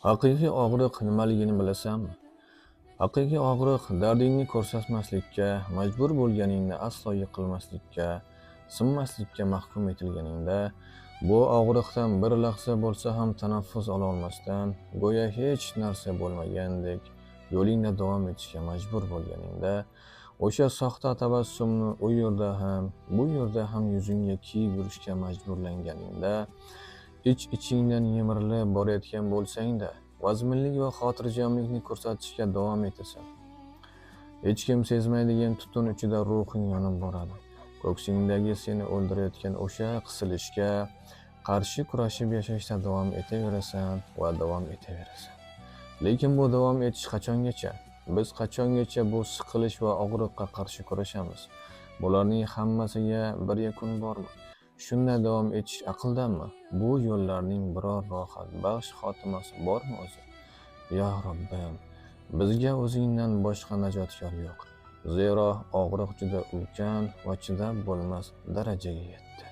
Haqiqiy og'riq nimaligini bilasanmi? Haqiqiy og'riq dardingni ko'rsatmaslikka, majbur bo'lganingda aslo yiqilmaslikka, sinmaslikka mahkum etilganingda, bu og'riqdan bir lahza bo'lsa ham tanaffus ololmasdan, go'yo hech narsa bo'lmagandek yo'lingda davom etishga majbur bo'lganingda, o'sha soxta tabassumni u yerda ham, bu yerda ham yuzingga kiyib yurishga majburlanganingda, ichingdan yemirilib borayotgan bo'lsang-da, vazminlik va xotirjamlikni ko'rsatishga davom etasan. Hech kim sezmaydigan tutun ichida ruhing yonib boradi. Ko'ksingdagi seni o'ldirayotgan o'sha qisilishga qarshi kurashib yashashda davom etaverasan va davom etaverasan. Lekin bu davom etish qachongacha? Biz qachongacha bu siqilish va og'riqqa qarshi kurashamiz? Bularning hammasiga bir yakun bormi? Shunday davom etish aqldanmi? Bu yo'llarning biror rohat baxsh xotimasi bormi o'zi? Ya Robbim, bizga o'zingdan boshqa najotkor yo'q. Zero og'riq juda ulkan va chidab bo'lmas darajaga yetdi.